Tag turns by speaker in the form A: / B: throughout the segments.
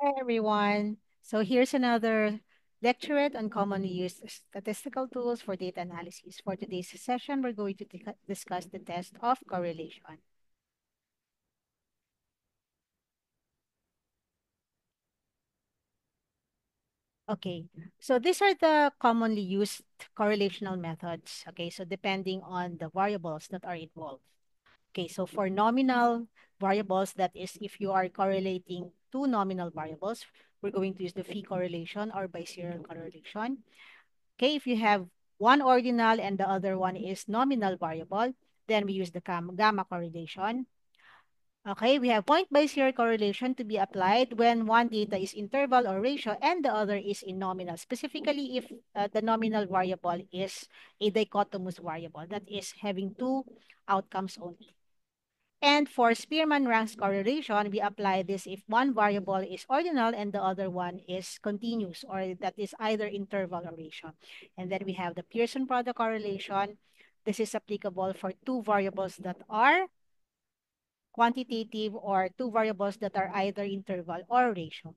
A: Hi, everyone. So here's another lecturette on commonly used statistical tools for data analysis. For today's session, we're going to discuss the test of correlation. Okay, so these are the commonly used correlational methods. Okay, so depending on the variables that are involved. Okay, so for nominal variables, that is if you are correlating two nominal variables, we're going to use the phi correlation or biserial correlation. Okay, if you have one ordinal and the other one is nominal variable, then we use the gamma correlation. Okay, we have point Bayes-Serial correlation to be applied when one data is interval or ratio and the other is in nominal. Specifically, if the nominal variable is a dichotomous variable, that is having two outcomes only. And for Spearman-Ranks correlation, we apply this if one variable is ordinal and the other one is continuous, or that is either interval or ratio. And then we have the Pearson product correlation. This is applicable for two variables that are quantitative or two variables that are either interval or ratio.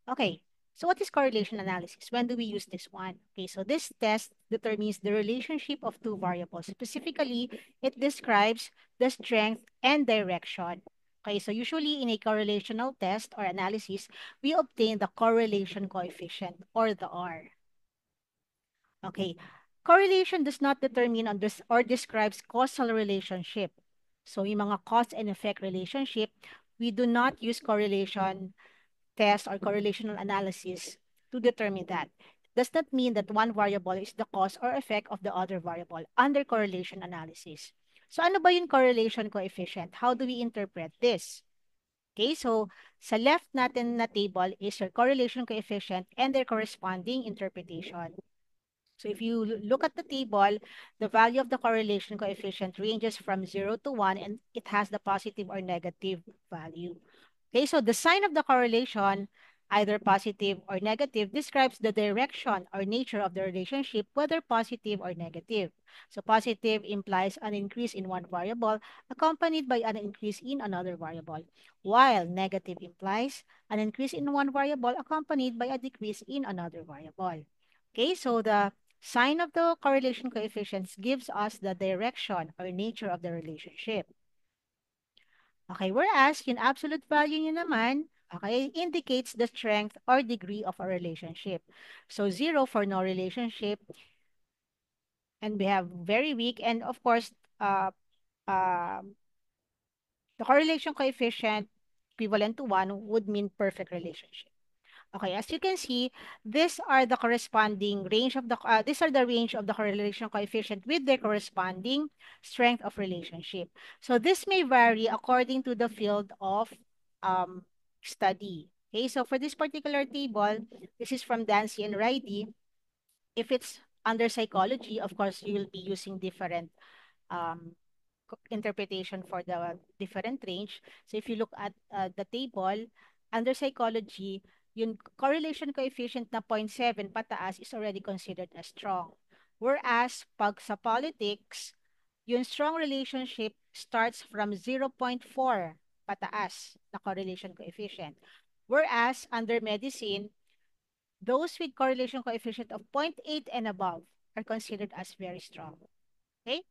A: Okay, so what is correlation analysis? When do we use this one? Okay, so this test determines the relationship of two variables. Specifically, it describes the strength and direction. Okay, so usually in a correlational test or analysis, we obtain the correlation coefficient or the R. Okay, correlation does not determine or describes causal relationship. So yung mga cause and effect relationship, we do not use correlation test or correlational analysis to determine that. Does not mean that one variable is the cause or effect of the other variable under correlation analysis. So ano ba yung correlation coefficient? How do we interpret this? Okay, so sa left natin na table is your correlation coefficient and their corresponding interpretation. So if you look at the table, the value of the correlation coefficient ranges from 0 to 1 and it has the positive or negative value. Okay, so the sign of the correlation, either positive or negative, describes the direction or nature of the relationship, whether positive or negative. So positive implies an increase in one variable accompanied by an increase in another variable, while negative implies an increase in one variable accompanied by a decrease in another variable. Okay, so the sign of the correlation coefficients gives us the direction or nature of the relationship. Okay, whereas yung absolute value nyo naman, okay, indicates the strength or degree of a relationship. So 0 for no relationship, and we have very weak, and of course, uh, uh, the correlation coefficient equivalent to 1 would mean perfect relationship. Okay, as you can see, these are the corresponding range of these are the range of the correlation coefficient with their corresponding strength of relationship. So this may vary according to the field of um, study. Okay, so for this particular table, this is from Dancy and Ridey. If it's under psychology, of course, you will be using different um, interpretation for the different range. So if you look at the table, under psychology, yung correlation coefficient na 0.7 pataas is already considered as strong. Whereas, pag sa politics, yung strong relationship starts from 0.4 pataas na correlation coefficient. Whereas, under medicine, those with correlation coefficient of 0.8 and above are considered as very strong. Okay?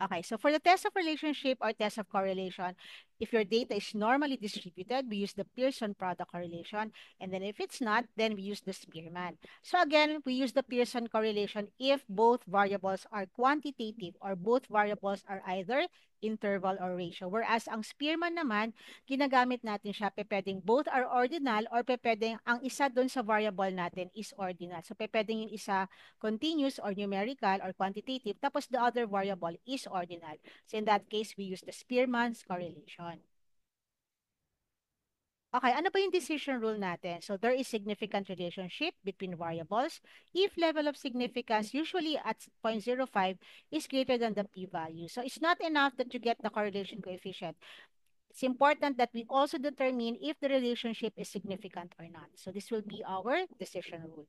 A: Okay, so for the test of relationship or test of correlation, if your data is normally distributed, we use the Pearson product correlation. And then if it's not, then we use the Spearman. So again, we use the Pearson correlation if both variables are quantitative or both variables are either interval or ratio. Whereas ang Spearman naman, ginagamit natin siya, pwedeng both are ordinal or pwedeng ang isa doon sa variable natin is ordinal. So pwedeng yung isa continuous or numerical or quantitative, tapos the other variable is ordinal. So in that case, we use the Spearman's correlation. Okay, ano ba yung decision rule natin? So there is significant relationship between variables if level of significance usually at 0.05 is greater than the p-value. So it's not enough that you get the correlation coefficient. It's important that we also determine if the relationship is significant or not. So this will be our decision rule.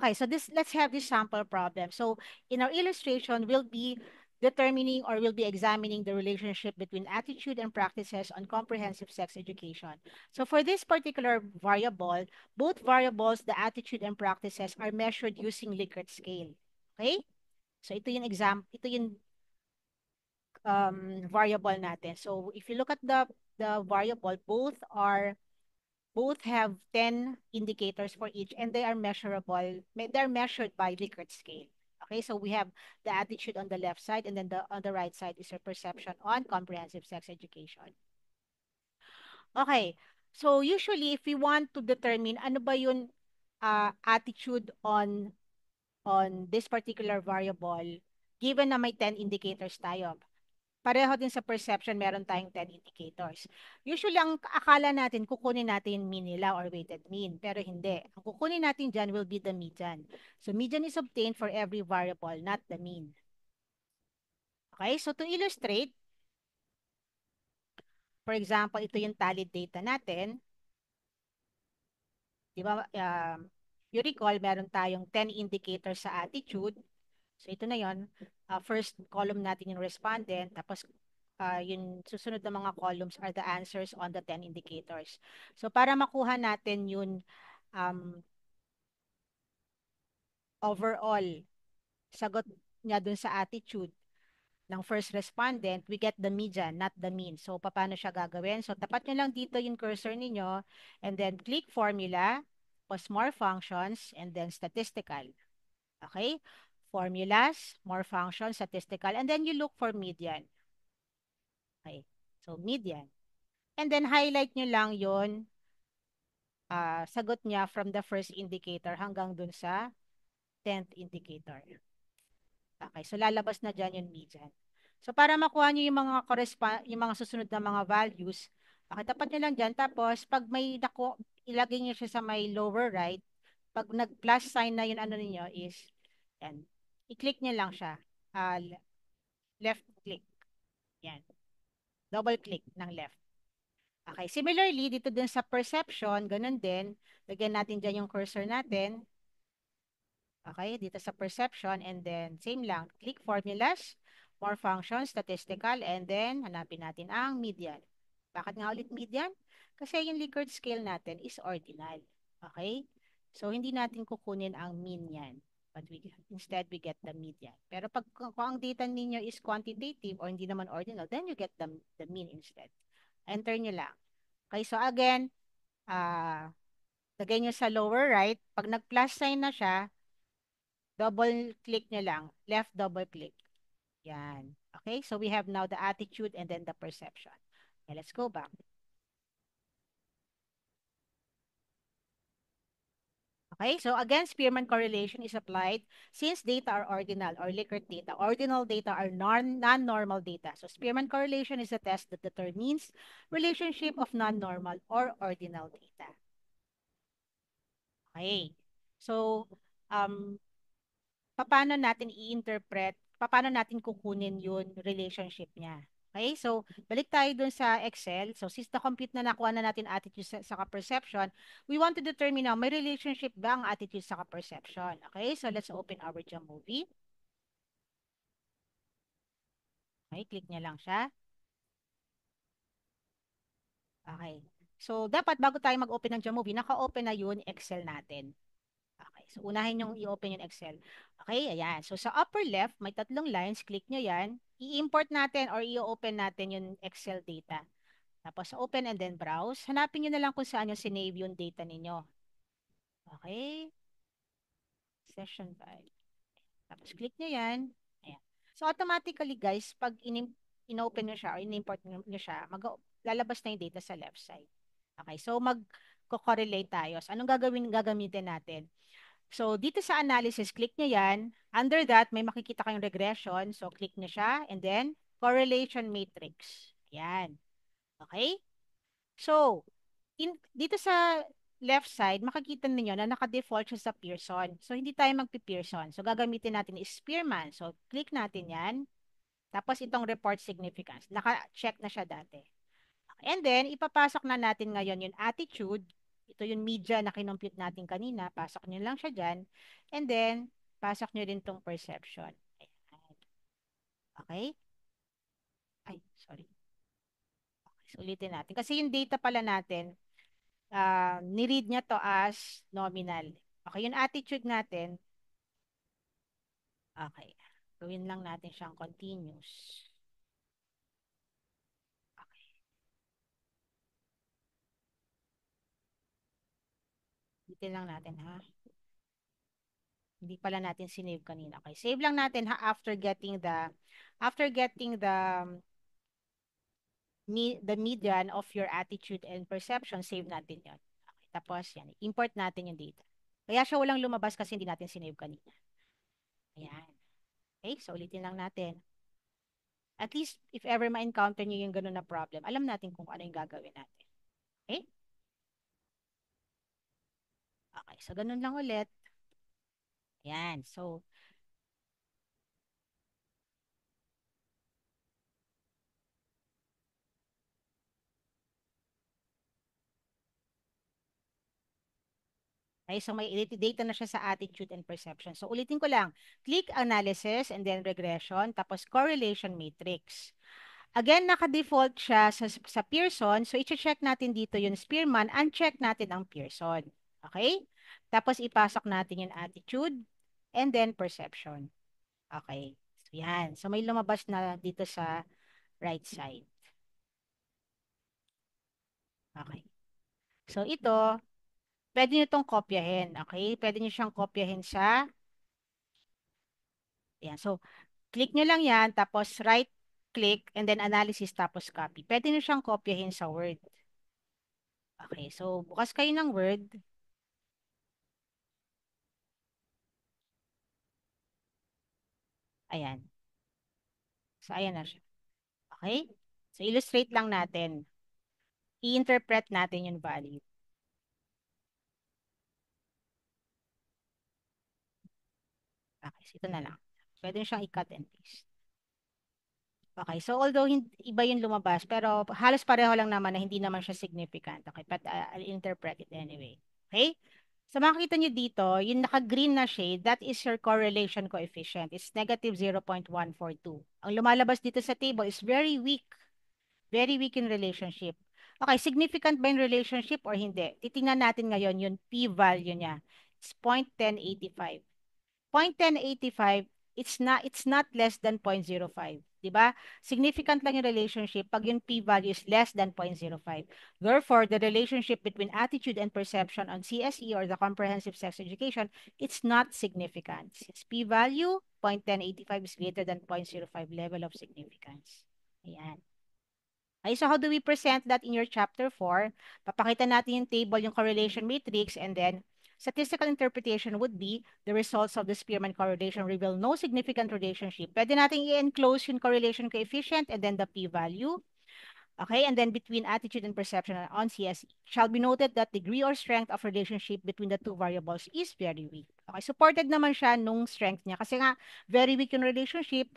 A: Okay, so let's have this sample problem. So in our illustration, we'll be determining or will be examining the relationship between attitude and practices on comprehensive sex education. So for this particular variable, both variables, the attitude and practices, are measured using Likert scale. Okay? So ito yung ito yung variable natin. So if you look at the variable, both have 10 indicators for each, and they are measurable. They're measured by Likert scale. Okay, so we have the attitude on the left side, and then on the right side is your perception on comprehensive sex education. Okay, so usually if we want to determine ano ba yung attitude on this particular variable, given na may 10 indicators tayo, pareho din sa perception, meron tayong 10 indicators. Usually, ang akala natin, kukunin natin mean nila or weighted mean. Pero hindi. Ang kukunin natin dyan will be the median. So, median is obtained for every variable, not the mean. Okay? So, to illustrate, for example, ito yung tallied data natin. Di ba? You recall, meron tayong 10 indicators sa attitude. So, ito na yon. First column natin yung respondent. Tapos, yung susunod na mga columns are the answers on the 10 indicators. So, para makuha natin yung um, overall sagot niya dun sa attitude ng first respondent, we get the median, not the mean. So, paano siya gagawin? So, tapat nyo lang dito yung cursor ninyo, and then click formula, tapos more functions, and then statistical. Okay? Formulas, more functions, statistical, and then you look for median. Okay. So, median. And then, highlight nyo lang yon sagot niya from the first indicator hanggang dun sa 10th indicator. Okay. So, lalabas na dyan yung median. So, para makuha nyo yung mga susunod na mga values, okay, tapat nyo lang dyan. Tapos, pag may ilagay nyo siya sa may lower right, pag nag-plus sign na yung ano niyo is, yan, i-click nyo lang siya. Left click. Yan. Double click ng left. Okay, similarly, dito din sa perception, ganun din. Lagyan natin dyan yung cursor natin. Okay, dito sa perception, and then same lang. Click formulas, more functions, statistical, and then hanapin natin ang median. Bakit nga ulit median? Kasi yung Likert scale natin is ordinal. Okay? So, hindi natin kukunin ang mean yan. But instead, we get the median. Pero kung ang data ninyo is quantitative or hindi naman ordinal, then you get the mean instead. Enter nyo lang. Okay, so again, lagay nyo sa lower right. Pag nag-plus sign na siya, double click nyo lang. Left double click. Yan. Okay, so we have now the attitude and then the perception. Okay, let's go back. Okay, so again, Spearman correlation is applied since data are ordinal or Likert data. Ordinal data are non-normal data. So Spearman correlation is a test that determines relationship of non-normal or ordinal data. Okay. So, um, paano natin kukunin yun relationship niya. Okay, so balik tayo dun sa Excel. So since na-compute na nakuha na natin attitude sa perception, we want to determine now, may relationship ba ang attitude sa perception? Okay, so let's open our Jamovie. Okay, click niya lang siya. Okay. So dapat bago tayo mag-open ng Jamovie, naka-open na yun Excel natin. Okay, so unahin yung i-open yung Excel. Okay, ayan. So sa upper left, may tatlong lines. Click nyo yan. I-import natin or i-open natin yung Excel data. Tapos open and then browse. Hanapin nyo na lang kung saan yung sinave yung data ninyo. Okay. Session 5. Tapos click nyo yan. Ayan. So automatically guys, pag in-open nyo siya or in-import nyo siya, lalabas na yung data sa left side. Okay, so mag-correlate tayo. So anong gagamitin natin? So, dito sa analysis, click nyo yan. Under that, may makikita kayong regression. So, click nyo siya. And then, correlation matrix. Yan. Okay? So, dito sa left side, makikita niyo na naka-default siya sa Pearson. So, hindi tayo magpi-Pearson. So, gagamitin natin is Spearman. So, click natin yan. Tapos, itong report significance. Naka-check na siya dati. And then, ipapasok na natin ngayon yung attitude. Ito yung media na kinompute natin kanina. Pasok nyo lang siya dyan. And then, pasok nyo din tong perception. Ayan. Okay? Ay, sorry. So, ulitin natin. Kasi yung data pala natin, ni-read niya to as nominal. Okay, yung attitude natin, okay. Gawin lang natin siyang continuous. Okay, ulitin lang natin ha. Hindi pala natin sinave kanina. Okay, save lang natin ha after getting the median of your attitude and perception, save natin 'yon. Okay, tapos yan, import natin yung data. Kaya siya walang lumabas kasi hindi natin sinave kanina. Ayan. Okay, so ulitin lang natin. At least, if ever ma-encounter nyo yung ganun na problem, alam natin kung ano yung gagawin natin. Okay? Okay, so ganun lang ulit. Ayan, so, okay, so may data na siya sa attitude and perception. So, ulitin ko lang. Click analysis and then regression, tapos correlation matrix. Again, naka-default siya sa Pearson. So, i-check natin dito yung Spearman. Uncheck natin ang Pearson. Okay? Tapos, ipasok natin yung attitude and then perception. Okay. So, yan. So, may lumabas na dito sa right side. Okay. So, ito, pwede nyo itong kopyahin. Okay? Pwede nyo siyang kopyahin sa, yan. So, click nyo lang yan, tapos right click, and then analysis, tapos copy. Pwede nyo siyang kopyahin sa Word. Okay. So, bukas kayo ng Word. Ayan. So, ayan na siya. Okay? So, illustrate lang natin. I-interpret natin yung value. Okay. So, ito na lang. Pwede nyo siyang i-cut and paste. Okay, so although iba yung lumabas, pero halos pareho lang naman na hindi naman siya significant. Okay, but I'll interpret it anyway. Okay? So makikita nyo dito, yung naka-green na shade, that is your correlation coefficient. It's negative 0.142. Ang lumalabas dito sa table is very weak. Very weak in relationship. Okay, significant ba yung relationship or hindi? Titingnan natin ngayon yung p-value niya. It's 0.1085. 0.1085, it's not less than 0.05. 'Di ba? Significant lang yung relationship pag yung p-value is less than 0.05. Therefore, the relationship between attitude and perception on CSE or the comprehensive sex education, it's not significant. Since p-value 0.1085 is greater than 0.05 level of significance. Ayan. Okay, so how do we present that in your chapter 4? Papakita natin yung table, yung correlation matrix, and then statistical interpretation would be the results of the Spearman correlation reveal no significant relationship. Pwede natin i-enclose yung correlation coefficient and then the p-value. Okay, and then between attitude and perception on CSE. Shall be noted that degree or strength of relationship between the two variables is very weak. Okay, supported naman siya nung strength niya. Kasi nga, very weak yung relationship.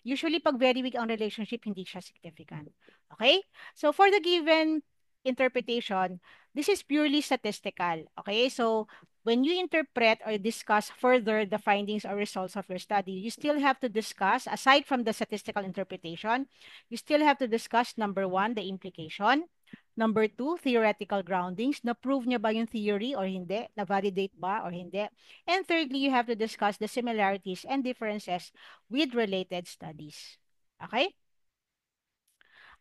A: Usually, pag very weak ang relationship, hindi siya significant. Okay? So, for the given interpretation, this is purely statistical. Okay? So, when you interpret or discuss further the findings or results of your study, you still have to discuss, aside from the statistical interpretation, you still have to discuss number one, the implication. Number two, theoretical groundings. Na-prove niya ba yung theory or hindi? Na-validate ba or hindi? And thirdly, you have to discuss the similarities and differences with related studies. Okay?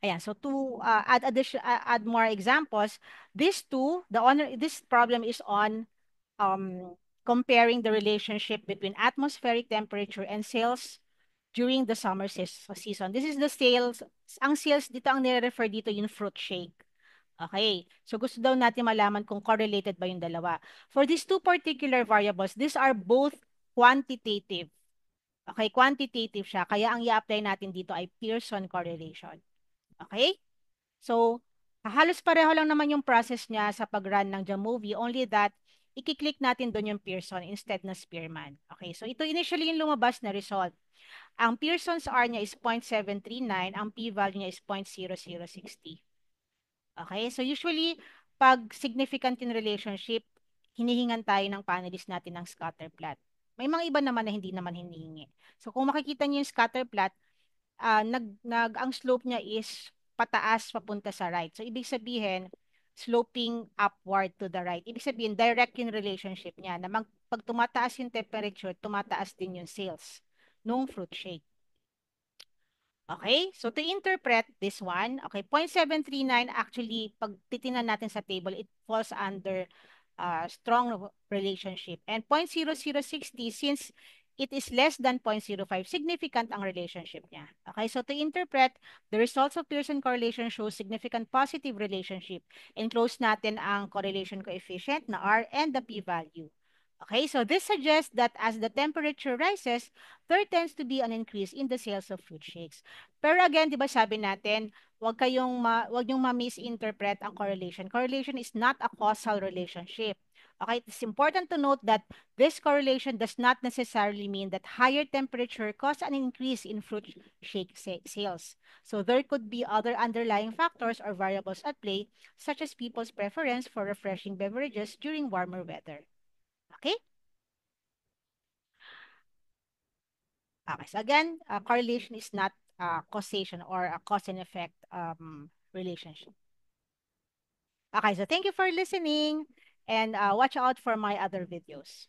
A: Ayan, so to add more examples, this problem is on comparing the relationship between atmospheric temperature and sales during the summer season. This is the sales, ang sales dito ang nire-refer dito yung fruit shake. Okay, so gusto daw natin malaman kung correlated ba yung dalawa. For these two particular variables, these are both quantitative. Okay, quantitative siya. Kaya ang i-apply natin dito ay Pearson correlation. Okay? So, halos pareho lang naman yung process niya sa pag-run ng Jamovie, only that, i-click natin doon yung Pearson instead na Spearman. Okay, so ito initially yung lumabas na result. Ang Pearson's R niya is 0.739, ang p-value niya is 0.0060. Okay, so usually, pag significant in relationship, hinihingan tayo ng panelist natin ng scatter plot. May mga iba naman na hindi naman hinihingi. So kung makikita niyo yung scatter plot, ang slope niya is pataas papunta sa right. So, ibig sabihin, sloping upward to the right. Ibig sabihin, direct yung relationship niya na pag tumataas yung temperature, tumataas din yung sales nung fruit shake. Okay, so to interpret this one, okay, 0.739 actually, pag titingnan natin sa table, it falls under strong relationship. And 0.0060, since it is less than 0.05, significant ang relationship niya. Okay, so to interpret, the results of Pearson correlation show significant positive relationship. Enclose natin ang correlation coefficient na R and the p-value. Okay, so this suggests that as the temperature rises, there tends to be an increase in the sales of fruit shakes. Pero again, 'di ba sabi natin, wag yung ma-misinterpret ang correlation. Correlation is not a causal relationship. Okay, it's important to note that this correlation does not necessarily mean that higher temperature cause an increase in fruit shake sales. So there could be other underlying factors or variables at play, such as people's preference for refreshing beverages during warmer weather. Okay? Okay. So again, correlation is not causation or a cause and effect relationship. Okay. So thank you for listening and watch out for my other videos.